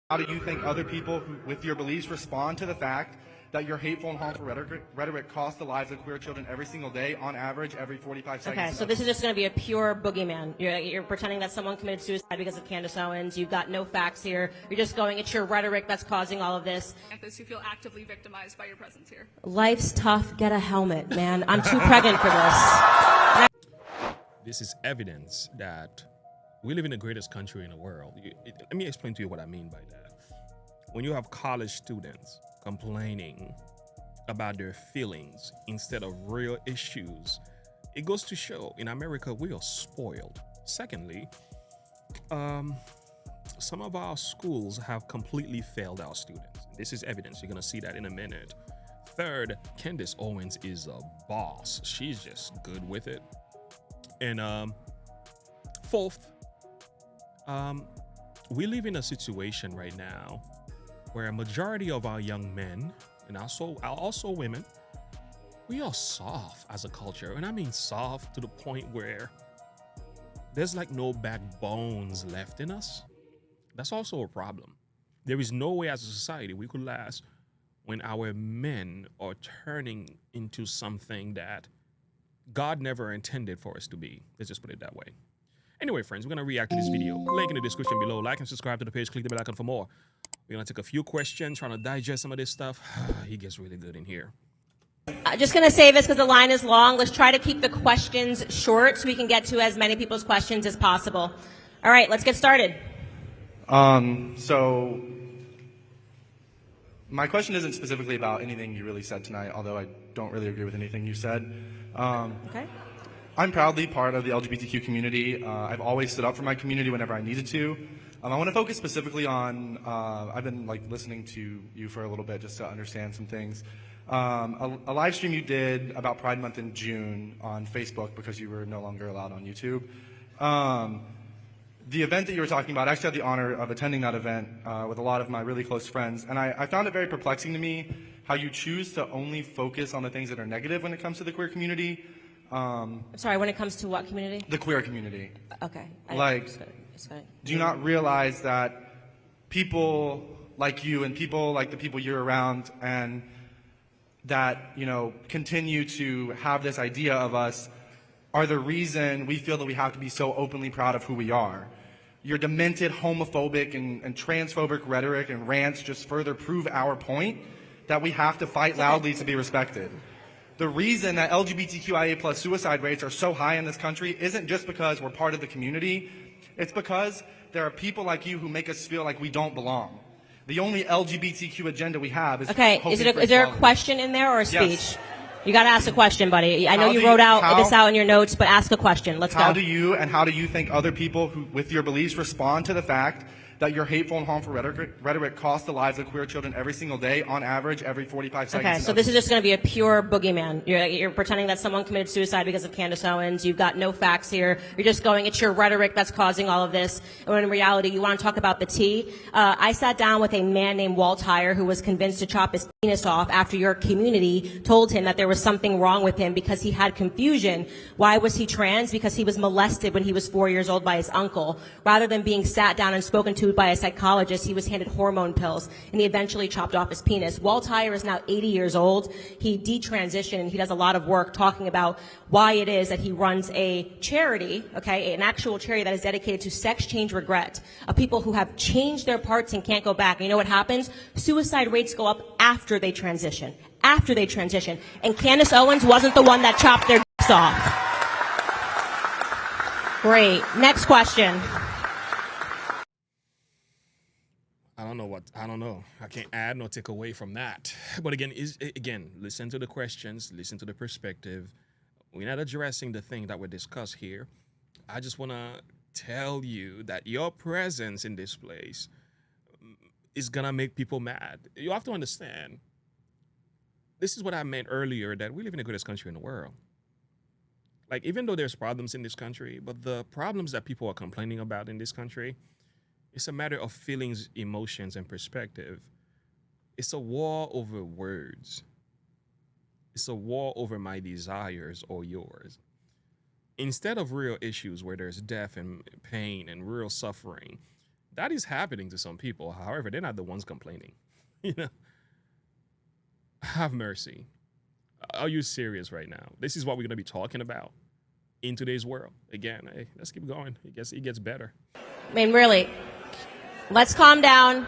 How do you think other people who, with your beliefs, respond to the fact that your hateful and harmful rhetoric costs the lives of queer children every single day, on average, every 45 seconds? Okay, so this is just going to be a pure boogeyman. You're pretending that someone committed suicide because of Candace Owens. You've got no facts here. You're just going, it's your rhetoric that's causing all of this. Candace, you feel actively victimized by your presence here. Life's tough. Get a helmet, man. I'm too pregnant for this. This is evidence that we live in the greatest country in the world. Let me explain to you what I mean by that. When you have college students complaining about their feelings instead of real issues, it goes to show in America we are spoiled. Secondly, some of our schools have completely failed our students. This is evidence. You're going to see that in a minute. Third, Candace Owens is a boss. She's just good with it. And fourth, we live in a situation right now where a majority of our young men, and also women, we are soft as a culture. And I mean soft to the point where there's like no backbones left in us. That's also a problem. There is no way as a society we could last when our men are turning into something that God never intended for us to be. Let's just put it that way. Anyway, friends, we're going to react to this video. Link in the description below. Like and subscribe to the page. Click the bell icon for more. We're going to take a few questions, trying to digest some of this stuff. He gets really good in here. I'm just going to say this because the line is long. Let's try to keep the questions short so we can get to as many people's questions as possible. All right, let's get started. So my question isn't specifically about anything you really said tonight, although I don't really agree with anything you said. Okay. I'm proudly part of the LGBTQ community. I've always stood up for my community whenever I needed to. I want to focus specifically on, I've been listening to you for a little bit just to understand some things. A live stream you did about Pride Month in June on Facebook because you were no longer allowed on YouTube. The event that you were talking about, I actually had the honor of attending that event with a lot of my really close friends, and I found it very perplexing to me how you choose to only focus on the things that are negative when it comes to the queer community. Sorry, when it comes to what community? The queer community. Okay. Do you not realize that people like you and people like the people you're around and that, continue to have this idea of us are the reason we feel that we have to be so openly proud of who we are? Your demented homophobic and transphobic rhetoric and rants just further prove our point that we have to fight loudly to be respected. The reason that LGBTQIA+ suicide rates are so high in this country isn't just because we're part of the community. It's because there are people like you who make us feel like we don't belong. The only LGBTQ agenda we have is okay. Is there a question in there or a speech? Yes. You got to ask a question, buddy. I know you wrote this out in your notes, but ask a question. Let's go. How do you think other people who, with your beliefs, respond to the fact that your hateful and harmful rhetoric costs the lives of queer children every single day, on average, every 45 seconds? Okay, so this is just going to be a pure boogeyman. You're pretending that someone committed suicide because of Candace Owens. You've got no facts here. You're just going, it's your rhetoric that's causing all of this. And when in reality, you want to talk about the tea. I sat down with a man named Walt Heyer who was convinced to chop his penis off after your community told him that there was something wrong with him because he had confusion. Why was he trans? Because he was molested when he was 4 years old by his uncle. Rather than being sat down and spoken to by a psychologist, he was handed hormone pills, and he eventually chopped off his penis. Walt Heyer is now 80 years old. He detransitioned, and he does a lot of work talking about why it is that he runs a charity, okay, an actual charity that is dedicated to sex change regret, of people who have changed their parts and can't go back. And you know what happens? Suicide rates go up after they transition. After they transition. And Candace Owens wasn't the one that chopped their dicks off. Great. Next question. I don't know. I can't add nor take away from that. But again, listen to the questions, listen to the perspective. We're not addressing the thing that we discuss here. I just want to tell you that your presence in this place is going to make people mad. You have to understand, this is what I meant earlier, that we live in the greatest country in the world. Like, even though there's problems in this country, but the problems that people are complaining about in this country, it's a matter of feelings, emotions, and perspective. It's a war over words. It's a war over my desires or yours. Instead of real issues where there's death and pain and real suffering, That is happening to some people. However, they're not the ones complaining. You know, have mercy. Are you serious right now? This is what we're going to be talking about in today's world. Again, hey, let's keep going. It gets better. I mean, really, let's calm down.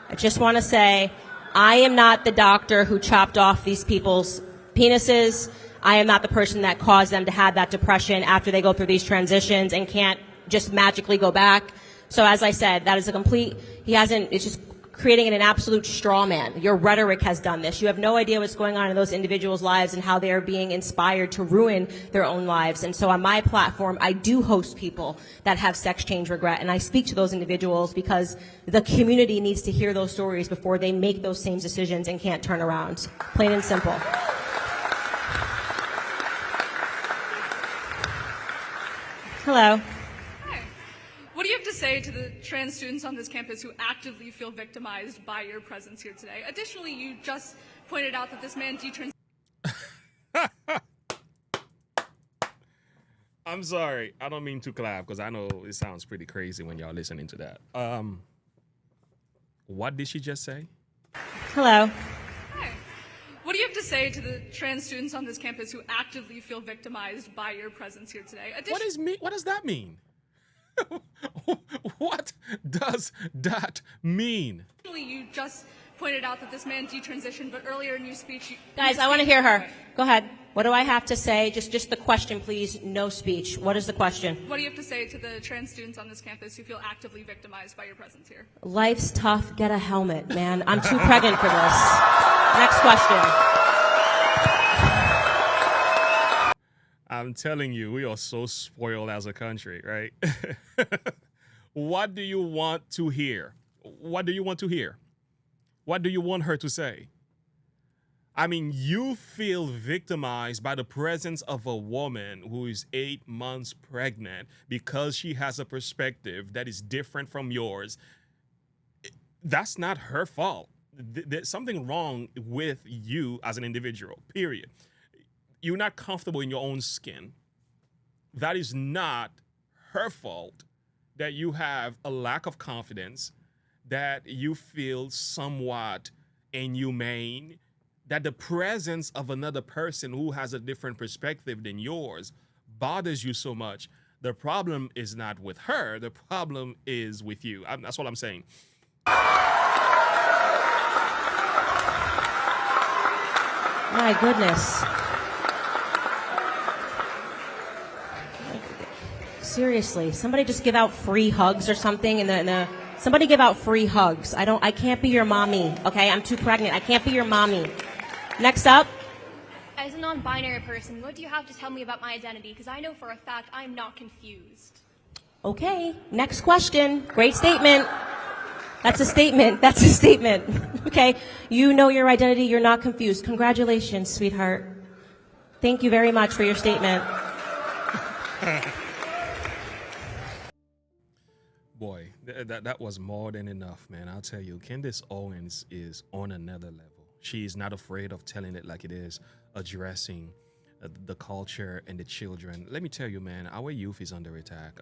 I just want to say, I am not the doctor who chopped off these people's penises. I am not the person that caused them to have that depression after they go through these transitions and can't just magically go back. So as I said, that is it's just creating an absolute straw man. Your rhetoric has done this. You have no idea what's going on in those individuals' lives and how they are being inspired to ruin their own lives. And so on my platform, I do host people that have sex change regret, and I speak to those individuals because the community needs to hear those stories before they make those same decisions and can't turn around. Plain and simple. Hello. What do you have to say to the trans students on this campus who actively feel victimized by your presence here today? Additionally, you just pointed out that this man detransitioned. I'm sorry. I don't mean to clap because I know it sounds pretty crazy when y'all listening to that. What did she just say? Hello. Hi. What do you have to say to the trans students on this campus who actively feel victimized by your presence here today? What does that mean? What does that mean? You just pointed out that this man detransitioned, but earlier in your speech... Guys, I want to hear her. Go ahead. What do I have to say? Just the question, please. No speech. What is the question? What do you have to say to the trans students on this campus who feel actively victimized by your presence here? Life's tough. Get a helmet, man. I'm too pregnant for this. Next question. I'm telling you, we are so spoiled as a country, right? What do you want to hear? What do you want to hear? What do you want her to say? I mean, you feel victimized by the presence of a woman who is 8 months pregnant because she has a perspective that is different from yours. That's not her fault. There's something wrong with you as an individual, period. You're not comfortable in your own skin. That is not her fault that you have a lack of confidence, that you feel somewhat inhumane, that the presence of another person who has a different perspective than yours bothers you so much. The problem is not with her. The problem is with you. That's what I'm saying. My goodness. Seriously, somebody just give out free hugs or something somebody give out free hugs. I can't be your mommy, okay? I'm too pregnant. I can't be your mommy. Next up. As a non-binary person, what do you have to tell me about my identity? Because I know for a fact I'm not confused. Okay, next question. Great statement. That's a statement. That's a statement. Okay, you know your identity. You're not confused. Congratulations, sweetheart. Thank you very much for your statement. Boy, that was more than enough, man. I'll tell you, Candace Owens is on another level. She is not afraid of telling it like it is, addressing the culture and the children. Let me tell you, man, our youth is under attack.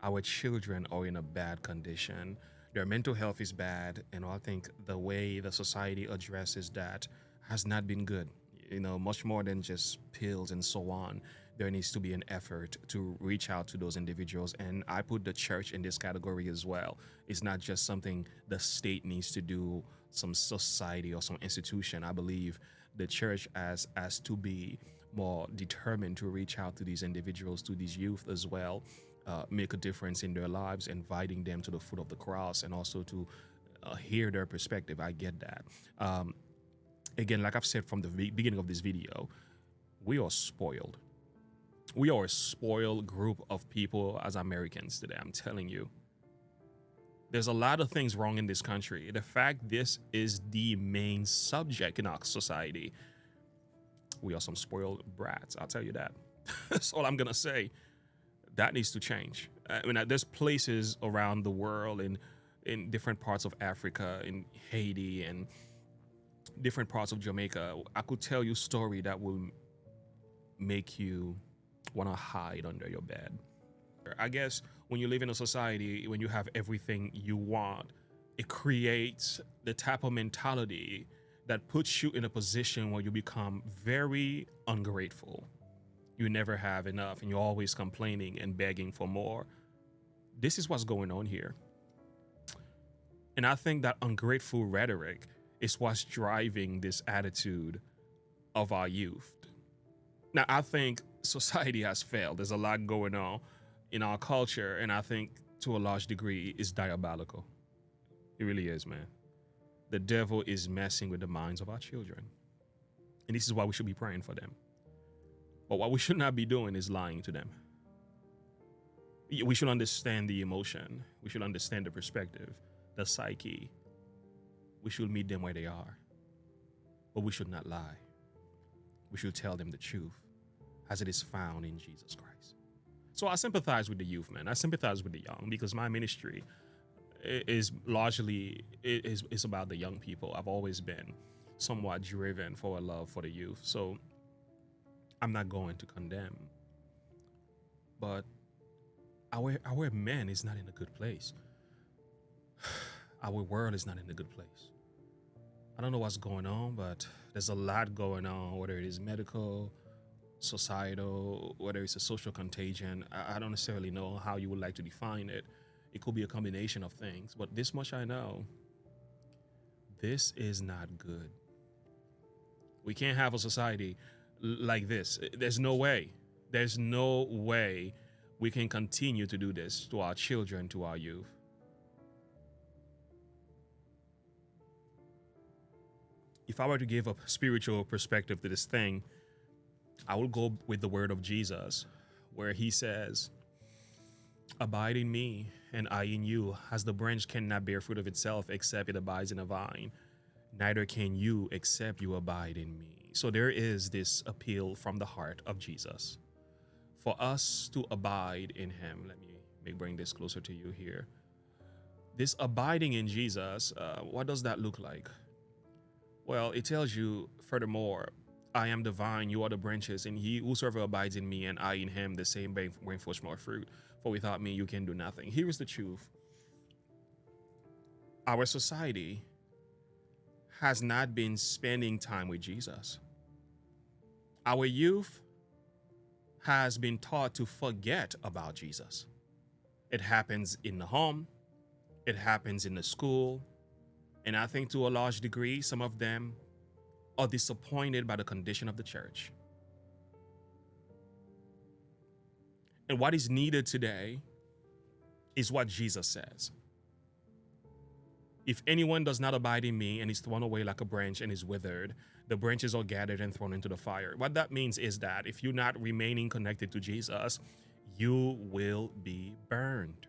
Our children are in a bad condition. Their mental health is bad, and I think the way the society addresses that has not been good. You know, much more than just pills and so on. There needs to be an effort to reach out to those individuals. And I put the church in this category as well. It's not just something the state needs to do, some society or some institution. I believe the church has to be more determined to reach out to these individuals, to these youth as well, make a difference in their lives, inviting them to the foot of the cross, and also to hear their perspective. I get that. Again, like I've said from the beginning of this video, we are spoiled. We are a spoiled group of people as Americans today. I'm telling you, there's a lot of things wrong in this country. The fact this is the main subject in our society, we are some spoiled brats. I'll tell you that. That's all I'm going to say. That needs to change. I mean, there's places around the world, in different parts of Africa, in Haiti, and different parts of Jamaica. I could tell you a story that will make you want to hide under your bed. I guess when you live in a society, when you have everything you want, it creates the type of mentality that puts you in a position where you become very ungrateful. You never have enough and you're always complaining and begging for more. This is what's going on here. And I think that ungrateful rhetoric is what's driving this attitude of our youth. Now, I think society has failed. There's a lot going on in our culture, and I think to a large degree it's diabolical. It really is, man. The devil is messing with the minds of our children. And this is why we should be praying for them. But what we should not be doing is lying to them. We should understand the emotion. We should understand the perspective, the psyche. We should meet them where they are. But we should not lie. We should tell them the truth as it is found in Jesus Christ. So I sympathize with the youth, man. I sympathize with the young because my ministry is largely is about the young people. I've always been somewhat driven for a love for the youth. So I'm not going to condemn. But our man is not in a good place. Our world is not in a good place. I don't know what's going on, but there's a lot going on, whether it is medical, societal, whether it's a social contagion. I don't necessarily know how you would like to define it. It could be a combination of things, but this much I know. This is not good. We can't have a society like this. There's no way. There's no way we can continue to do this to our children, to our youth. If I were to give a spiritual perspective to this thing, I will go with the word of Jesus, where he says, abide in me and I in you, as the branch cannot bear fruit of itself except it abides in a vine, neither can you except you abide in me. So there is this appeal from the heart of Jesus for us to abide in him. Let me bring this closer to you here. This abiding in Jesus, what does that look like? Well, it tells you furthermore, I am the vine, you are the branches, and he whosoever abides in me and I in him, the same bring forth more fruit. For without me, you can do nothing. Here is the truth. Our society has not been spending time with Jesus. Our youth has been taught to forget about Jesus. It happens in the home. It happens in the school. And I think to a large degree, some of them are disappointed by the condition of the church. And what is needed today is what Jesus says. If anyone does not abide in me and is thrown away like a branch and is withered, the branches are gathered and thrown into the fire. What that means is that if you're not remaining connected to Jesus, you will be burned.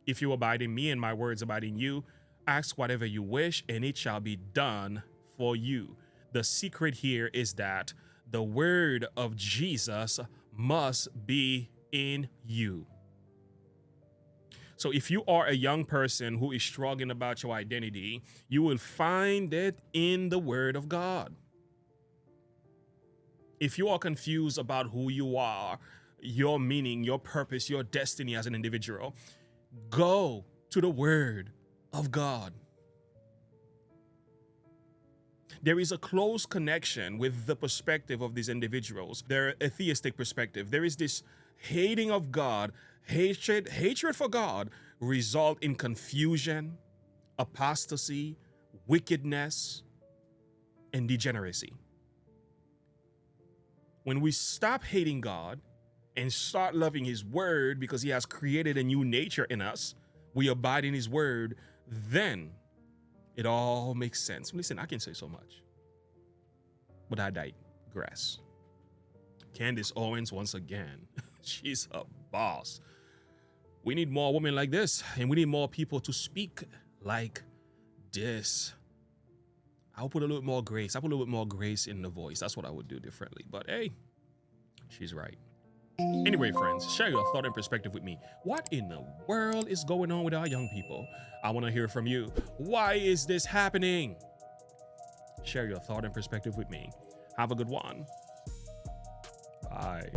If you abide in me and my words abide in you, ask whatever you wish and it shall be done for you. The secret here is that the word of Jesus must be in you. So if you are a young person who is struggling about your identity, you will find it in the word of God. If you are confused about who you are, your meaning, your purpose, your destiny as an individual, go to the word of God. There is a close connection with the perspective of these individuals, their atheistic perspective. There is this hating of God, hatred for God result in confusion, apostasy, wickedness, and degeneracy. When we stop hating God and start loving his word because he has created a new nature in us, we abide in his word, then it all makes sense. Listen, I can say so much, but I digress. Candace Owens, once again, she's a boss. We need more women like this, and we need more people to speak like this. I'll put a little bit more grace. I'll put a little bit more grace in the voice. That's what I would do differently. But hey, she's right. Anyway, friends, share your thought and perspective with me. What in the world is going on with our young people? I want to hear from you. Why is this happening? Share your thought and perspective with me. Have a good one. Bye.